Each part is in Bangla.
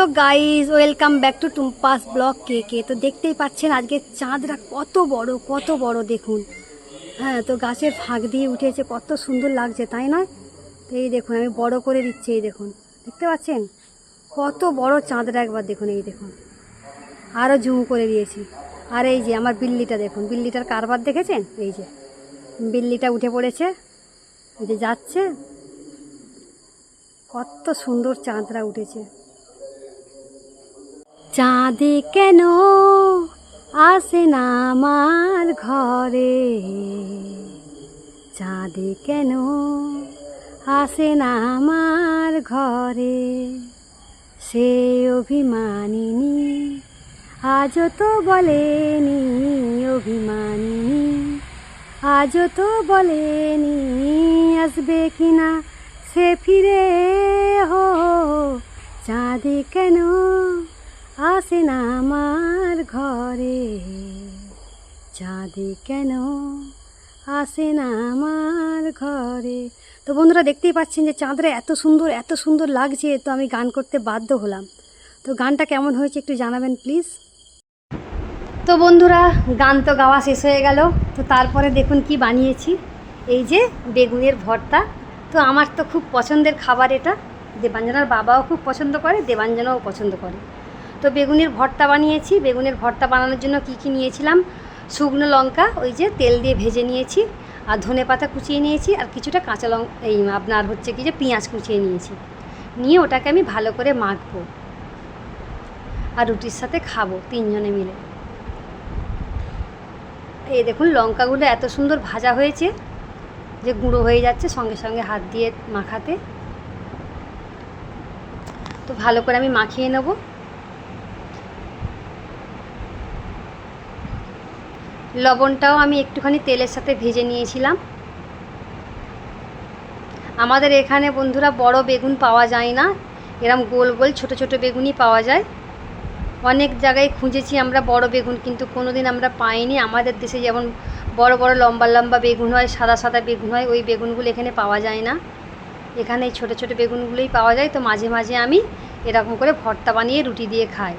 Hello guys, welcome back to Tumpa's blog কে। তো দেখতেই পাচ্ছেন আজকে চাঁদরা কত বড় দেখুন। হ্যাঁ, তো গাছের ফাঁক দিয়ে উঠেছে, কত সুন্দর লাগছে তাই নয়? তো এই দেখুন আমি বড় করে দিচ্ছি, এই দেখুন দেখতে পাচ্ছেন কত বড় চাঁদরা, একবার দেখুন, এই দেখুন আরও জুম করে দিয়েছি। আর এই যে আমার বিল্লিটা দেখুন, বিল্লিটার কারবার দেখেছেন? এই যে বিল্লিটা উঠে পড়েছে, এই যে যাচ্ছে, কত সুন্দর চাঁদরা উঠেছে। চাঁদে কেন আসে না আমার ঘরে, চাঁদে কেন আসে না আমার ঘরে, সে অভিমানিনী আজও তো বলেনি, অভিমানিনী আজও তো বলেনি আসবে কিনা সে ফিরে। হো চাঁদে কেন আসে না আমার ঘরে, চাঁদে কেন আসে না আমার ঘরে। তো বন্ধুরা দেখতেই পাচ্ছেন যে চাঁদরা এত সুন্দর লাগছে, তো আমি গান করতে বাধ্য হলাম। তো গানটা কেমন হয়েছে একটু জানাবেন প্লিজ। তো বন্ধুরা গান তো গাওয়া শেষ হয়ে গেল। তো তারপরে দেখুন কি বানিয়েছি, এই যে বেগুনের ভর্তা। তো আমার তো খুব পছন্দের খাবার এটা, দেবাঞ্জনার বাবাও খুব পছন্দ করে, দেবাঞ্জনাও পছন্দ করে। তো বেগুনের ভর্তা বানিয়েছি। বেগুনের ভর্তা বানানোর জন্য কি নিয়েছিলাম, শুকনো লঙ্কা ওই যে তেল দিয়ে ভেজে নিয়েছি, আর ধনেপাতা কুচিয়ে নিয়েছি, আর কিছুটা কাঁচা লঙ্কা, এই আপনার হচ্ছে কি যে পেঁয়াজ কুচিয়ে নিয়েছি, নিয়ে ওটাকে আমি ভালো করে মাখবো আর রুটির সাথে খাবো তিনজনে মিলে। এই দেখুন লঙ্কাগুলো এত সুন্দর ভাজা হয়েছে যে গুঁড়ো হয়ে যাচ্ছে সঙ্গে সঙ্গে হাত দিয়ে মাখাতে। তো ভালো করে আমি মাখিয়ে নেব। লবণটাও আমি একটুখানি তেলের সাথে ভেজে নিয়েছিলাম। আমাদের এখানে বন্ধুরা বড় বেগুন পাওয়া যায় না, এরম গোল গোল ছোট ছোট বেগুনই পাওয়া যায়। অনেক জায়গায় খুঁজেছি আমরা বড় বেগুন, কিন্তু কোনো দিন আমরা পাইনি। আমাদের দেশে যেমন বড় বড় লম্বা লম্বা বেগুন হয়, সাদা সাদা বেগুন হয়, ওই বেগুনগুলো এখানে পাওয়া যায় না। এখানে এই ছোটো ছোটো বেগুনগুলোই পাওয়া যায়। তো মাঝে মাঝে আমি এরকম করে ভর্তা বানিয়ে রুটি দিয়ে খাই।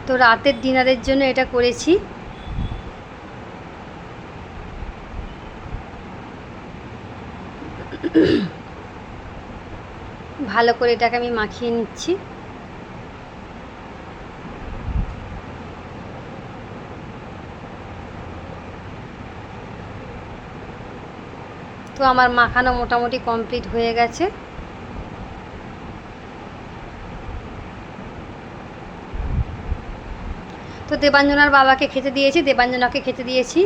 তো রাতের ডিনারের জন্য এটা করেছি। ভালো করে এটাকে আমি মাখিয়ে নিচ্ছি। তো আমার মাখানো মোটামুটি কমপ্লিট হয়ে গেছে। তো দেবাঞ্জনার বাবাকে খেতে দিয়েছি, দেবাঞ্জনাকে খেতে দিয়েছি।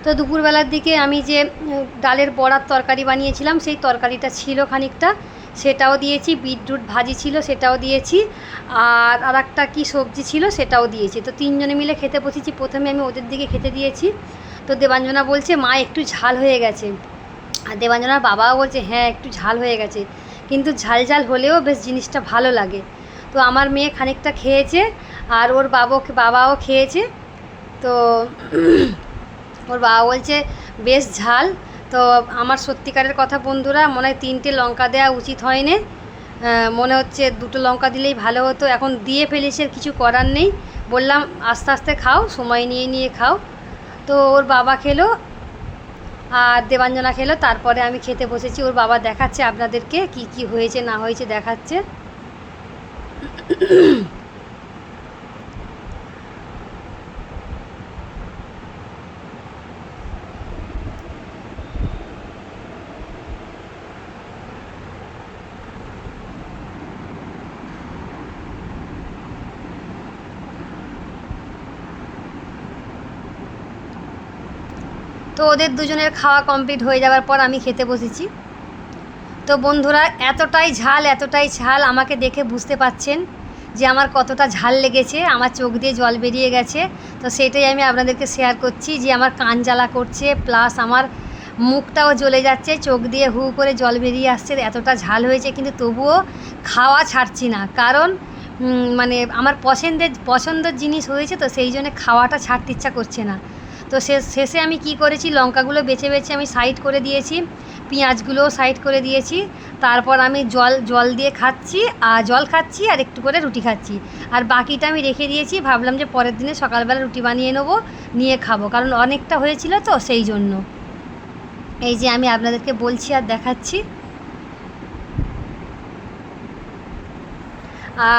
তো দুপুরবেলার দিকে আমি যে ডালের বড়ার তরকারি বানিয়েছিলাম, সেই তরকারিটা ছিল খানিকটা, সেটাও দিয়েছি। বিটরুট ভাজি ছিল, সেটাও দিয়েছি। আর একটা কি সবজি ছিল, সেটাও দিয়েছি। তো তিনজনে মিলে খেতে বসেছি। প্রথমে আমি ওদের দিকে খেতে দিয়েছি। তো দেবাঞ্জনা বলছে মা একটু ঝাল হয়ে গেছে, আর দেবাঞ্জনার বাবাও বলছে হ্যাঁ একটু ঝাল হয়ে গেছে, কিন্তু ঝাল ঝাল হলেও বেশ জিনিসটা ভালো লাগে। তো আমার মেয়ে খানিকটা খেয়েছে, আর ওর বাবাও খেয়েছে। তো ওর বাবা বলছে বেশ ঝাল। তো আমার সত্যিকারের কথা বন্ধুরা, মনে হয় 3টে লঙ্কা দেওয়া উচিত হয়নি, মনে হচ্ছে 2টো লঙ্কা দিলেই ভালো হতো। এখন দিয়ে ফেলেছে, কিছু করার নেই। বললাম আস্তে আস্তে খাও, সময় নিয়ে নিয়ে খাও। তো ওর বাবা খেলো আর দেবাঞ্জনা খেলো, তারপরে আমি খেতে বসেছি। ওর বাবা দেখাচ্ছে আপনাদেরকে কি কি হয়েছে না হয়েছে দেখাচ্ছে। তো ওদের দুজনের খাওয়া কমপ্লিট হয়ে যাওয়ার পর আমি খেতে বসেছি। তো বন্ধুরা এতটাই ঝাল, আমাকে দেখে বুঝতে পাচ্ছেন যে আমার কতটা ঝাল লেগেছে, আমার চোখ দিয়ে জল বেরিয়ে গেছে। তো সেটাই আমি আপনাদেরকে শেয়ার করছি যে আমার কান জ্বালা করছে, প্লাস আমার মুখটাও জ্বলে যাচ্ছে, চোখ দিয়ে হু করে জল বেরিয়ে আসছে, এতটা ঝাল হয়েছে। কিন্তু তবুও খাওয়া ছাড়ছি না, কারণ মানে আমার পছন্দের জিনিস হয়েছে, তো সেই জন্য খাওয়াটা ছাড়তে ইচ্ছা করছে না। তো শেষে আমি কি করেছি, লঙ্কাগুলো বেছে বেছে আমি সাইড করে দিয়েছি, পেঁয়াজগুলো সাইড করে দিয়েছি। তারপর আমি জল দিয়ে খাচ্ছি, আর জল খাচ্ছি আর একটু করে রুটি খাচ্ছি। আর বাকিটা আমি রেখে দিয়েছি, ভাবলাম যে পরের দিনে সকালবেলা রুটি বানিয়ে নেবো, নিয়ে খাবো, কারণ অনেকটা হয়েছিল তো সেই জন্য। এই যে আমি আপনাদেরকে বলছি আর দেখাচ্ছি।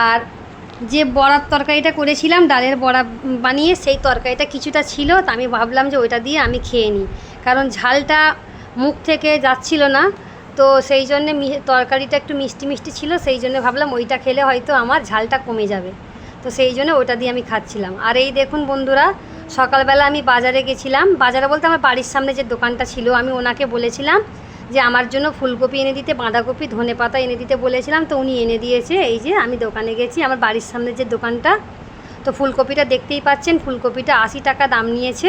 আর যে বড়ার তরকারিটা করেছিলাম, ডালের বড়া বানিয়ে, সেই তরকারিটা কিছুটা ছিল, তা আমি ভাবলাম যে ওইটা দিয়ে আমি খেয়ে নিই, কারণ ঝালটা মুখ থেকে যাচ্ছিল না। তো সেই জন্যে তরকারিটা একটু মিষ্টি মিষ্টি ছিল, সেই জন্য ভাবলাম ওইটা খেলে হয়তো আমার ঝালটা কমে যাবে। তো সেই জন্য ওইটা দিয়ে আমি খাচ্ছিলাম। আর এই দেখুন বন্ধুরা, সকালবেলা আমি বাজারে গেছিলাম। বাজারে বলতে আমার বাড়ির সামনে যে দোকানটা ছিল, আমি ওনাকে বলেছিলাম যে আমার জন্য ফুলকপি এনে দিতে, বাঁধাকপি, ধনেপাতা এনে দিতে বলেছিলাম, তো উনি এনে দিয়েছে। এই যে আমি দোকানে গেছি, আমার বাড়ির সামনে যে দোকানটা। তো ফুলকপিটা দেখতেই পাচ্ছেন, ফুলকপিটা 80 টাকা দাম নিয়েছে।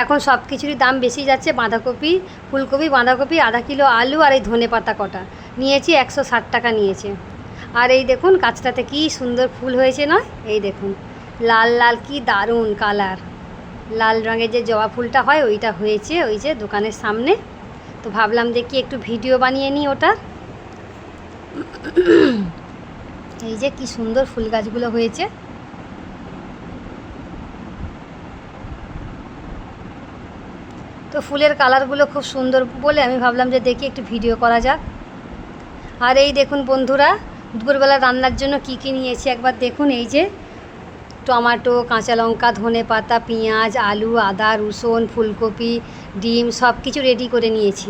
এখন সব কিছুরই দাম বেশি যাচ্ছে। ফুলকপি, বাঁধাকপি, আধা কিলো আলু, আর এই ধনেপাতা কটা নিয়েছি 160 টাকা নিয়েছে। আর এই দেখুন গাছটাতে কি সুন্দর ফুল হয়েছে নয়? এই দেখুন লাল লাল, কি দারুণ কালার, লাল রঙের যে জবা ফুলটা হয় ওইটা হয়েছে ওই যে দোকানের সামনে। তো ভাবলাম যে কি একটু ভিডিও বানিয়ে নিই ওটা। এই যে কি সুন্দর ফুল গাছগুলো হয়েছে। তো ফুলের কালারগুলো খুব সুন্দর বলে আমি ভাবলাম যে দেখি একটু ভিডিও করা যাক। আর এই দেখুন বন্ধুরা, দুপুরবেলা রান্নার জন্য কি কি নিয়েছি একবার দেখুন। এই যে টমেটো, কাঁচা লঙ্কা, ধনেপাতা, পেঁয়াজ, আলু, আদা, রসুন, ফুলকপি, ডিম সব কিছু রেডি করে নিয়েছি।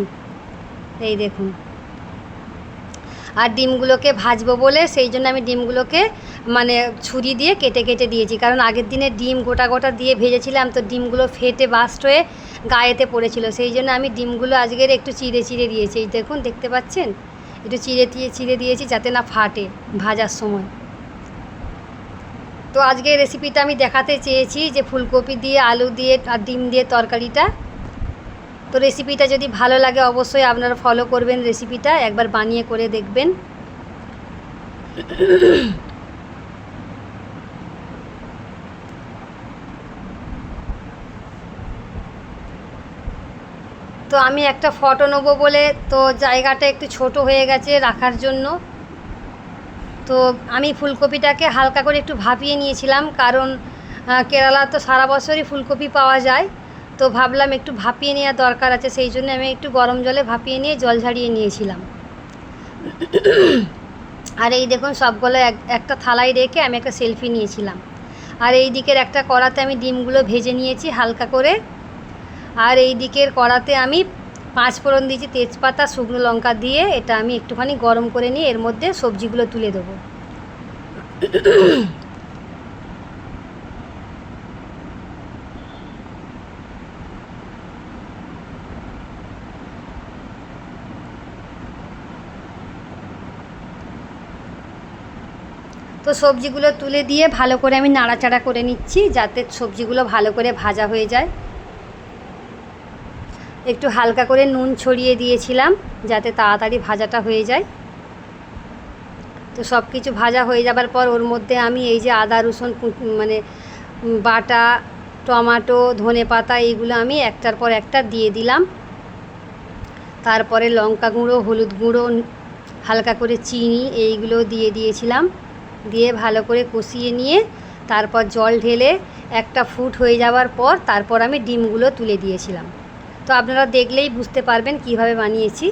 এই দেখুন। আর ডিমগুলোকে ভাজবো বলে সেই জন্য আমি ডিমগুলোকে মানে ছুরি দিয়ে কেটে কেটে দিয়েছি, কারণ আগের দিনে ডিম গোটা গোটা দিয়ে ভেজেছিলাম, তো ডিমগুলো ফেটে বাস্ট হয়ে গায়েতে পড়েছিল। সেই জন্য আমি ডিমগুলো আজকের একটু চিড়ে চিড়ে দিয়েছি। এই দেখুন, দেখতে পাচ্ছেন, একটু চিড়ে দিয়েছি যাতে না ফাটে ভাজার সময়। তো আজকের রেসিপিটা আমি দেখাতে চেয়েছি যে ফুলকপি দিয়ে, আলু দিয়ে আর ডিম দিয়ে তরকারিটা। তো রেসিপিটা যদি ভালো লাগে অবশ্যই আপনারা ফলো করবেন, রেসিপিটা একবার বানিয়ে করে দেখবেন। তো আমি একটা ফটো নেবো বলে, তো জায়গাটা একটু ছোট হয়ে গেছে রাখার জন্য। তো আমি ফুলকপিটাকে হালকা করে একটু ভাপিয়ে নিয়েছিলাম, কারণ কেরালা তো সারা বছরই ফুলকপি পাওয়া যায়। তো ভাবলাম একটু ভাপিয়ে নেওয়ার দরকার আছে, সেই জন্য আমি একটু গরম জলে ভাপিয়ে নিয়ে জল ঝাড়িয়ে নিয়েছিলাম। আর এই দেখুন সবগুলো একটা থালায় রেখে আমি একটা সেলফি নিয়েছিলাম। আর এই দিকের একটা কড়াতে আমি ডিমগুলো ভেজে নিয়েছি হালকা করে। আর এই দিকের কড়াতে আমি 5 ফোড়ন দিয়েছি, তেজপাতা, শুকনো লঙ্কা দিয়ে এটা আমি একটুখানি গরম করে নিয়ে এর মধ্যে সবজিগুলো তুলে দেবো। তো সবজিগুলো তুলে দিয়ে ভালো করে আমি নাড়াচাড়া করে নিচ্ছি, যাতে সবজিগুলো ভালো করে ভাজা হয়ে যায়। একটু হালকা করে নুন ছড়িয়ে দিয়েছিলাম যাতে তাড়াতাড়ি ভাজাটা হয়ে যায়। তো সব কিছু ভাজা হয়ে যাবার পর ওর মধ্যে আমি এই যে আদা রসুন মানে বাটা, টমেটো, ধনেপাতা এইগুলো আমি একটার পর একটা দিয়ে দিলাম। তারপরে লঙ্কা গুঁড়ো, হলুদ গুঁড়ো, হালকা করে চিনি এইগুলো দিয়ে দিয়েছিলাম। দিয়ে ভালো করে কষিয়ে নিয়ে তারপর জল ঢেলে একটা ফুট হয়ে যাওয়ার পর তারপর আমি ডিমগুলো তুলে দিয়েছিলাম। তো আপনারা দেখলেই বুঝতে পারবেন কিভাবে বানিয়েছি।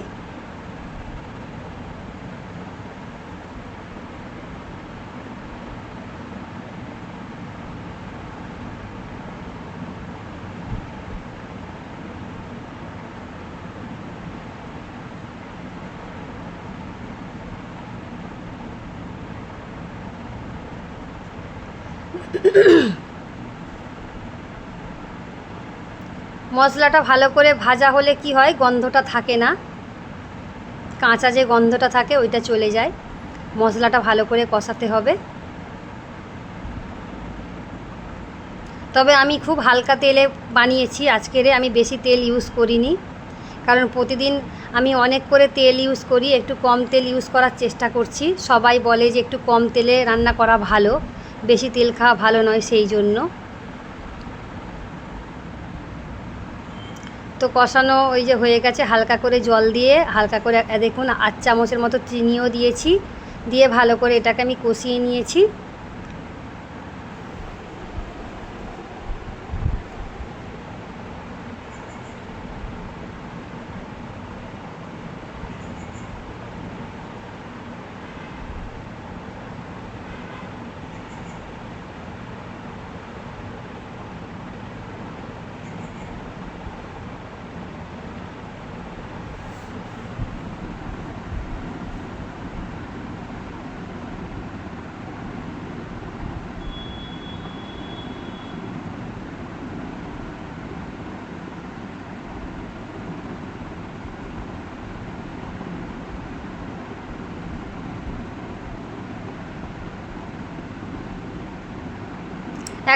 মশলাটা ভালো করে ভাজা হলে কি হয়, গন্ধটা থাকে না, কাঁচা যে গন্ধটা থাকে ওইটা চলে যায়। মশলাটা ভালো করে কষাতে হবে। তবে আমি খুব হালকা তেলে বানিয়েছি আজকেরে, আমি বেশি তেল ইউজ করিনি, কারণ প্রতিদিন আমি অনেক করে তেল ইউজ করি, একটু কম তেল ইউজ করার চেষ্টা করছি। সবাই বলে যে একটু কম তেলে রান্না করা ভালো, বেশি তেল খাওয়া ভালো নয়, সেই জন্য। তো কষানো ওই যে হয়ে গেছে, হালকা করে জল দিয়ে হালকা করে দেখুন 8 চামচের মতো চিনিও দিয়েছি, দিয়ে ভালো করে এটাকে আমি কষিয়ে নিয়েছি।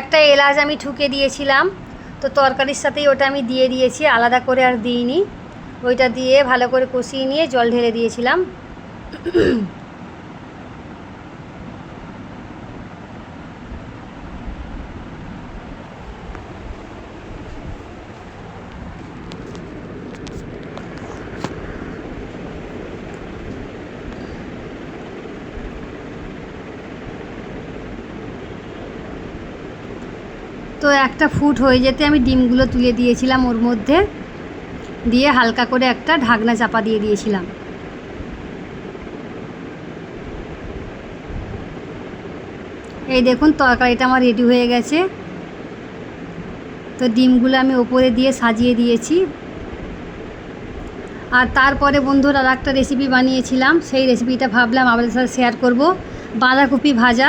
একটা এলাচ আমি ঠুকে দিয়েছিলাম, তো তরকারির সাথেই ওটা আমি দিয়ে দিয়েছি, আলাদা করে আর দিইনি। ওইটা দিয়ে ভালো করে কষিয়ে নিয়ে জল ঢেলে দিয়েছিলাম। তো একটা ফুট হয়ে যেতে আমি ডিমগুলো তুলে দিয়েছিলাম ওর মধ্যে, দিয়ে হালকা করে একটা ঢাকনা চাপা দিয়ে দিয়েছিলাম। এই দেখুন তরকারিটা আমার রেডি হয়ে গেছে। তো ডিমগুলো আমি ওপরে দিয়ে সাজিয়ে দিয়েছি। আর তারপরে বন্ধুরা আর একটা রেসিপি বানিয়েছিলাম, সেই রেসিপিটা ভাবলাম আপনাদের সাথে শেয়ার করব। বাঁধাকপি ভাজা,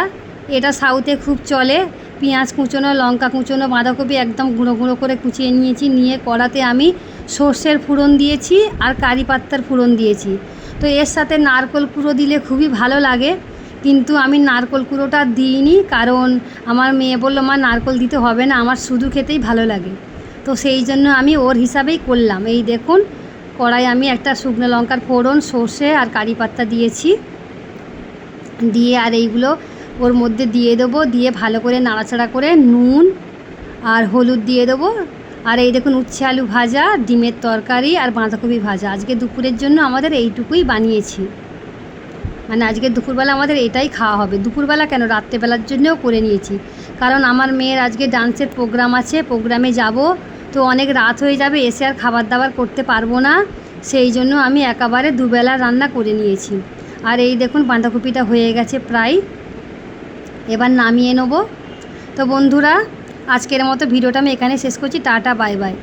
এটা সাউথে খুব চলে। পেঁয়াজ কুচোনো, লঙ্কা কুচোনো, বাঁধাকপি একদম গুঁড়ো গুঁড়ো করে কুচিয়ে নিয়েছি, নিয়ে কড়াতে আমি সর্ষের ফোড়ন দিয়েছি আর কারি পাত্তার ফোড়ন দিয়েছি। তো এর সাথে নারকেল কুড়ো দিলে খুবই ভালো লাগে, কিন্তু আমি নারকেল কুড়োটা দিইনি, কারণ আমার মেয়ে বলল মা নারকেল দিতে হবে না, আমার শুধু খেতেই ভালো লাগে। তো সেই জন্য আমি ওর হিসাবেই করলাম। এই দেখুন কড়াই আমি একটা শুকনো লঙ্কার ফোড়ন, সর্ষে আর কারি পাত্তা দিয়েছি, দিয়ে আর এইগুলো ওর মধ্যে দিয়ে দেবো, দিয়ে ভালো করে নাড়াচাড়া করে নুন আর হলুদ দিয়ে দেবো। আর এই দেখুন উচ্ছে আলু ভাজা, ডিমের তরকারি আর বাঁধাকপি ভাজা। আজকে দুপুরের জন্য আমাদের এইটুকুই বানিয়েছি, মানে আজকে দুপুরবেলা আমাদের এটাই খাওয়া হবে। দুপুরবেলা কেন, রাত্রেবেলার জন্যও করে নিয়েছি, কারণ আমার মেয়ের আজকে ডান্সের প্রোগ্রাম আছে, প্রোগ্রামে যাব, তো অনেক রাত হয়ে যাবে, এসে আর খাবার দাবার করতে পারবো না, সেই জন্য আমি একেবারে দুবেলা রান্না করে নিয়েছি। আর এই দেখুন বাঁধাকপিটা হয়ে গেছে প্রায়, এবার নামিয়ে নেব। তো বন্ধুরা আজকের মতো ভিডিওটা আমি এখানে শেষ করছি। Tata, bye bye.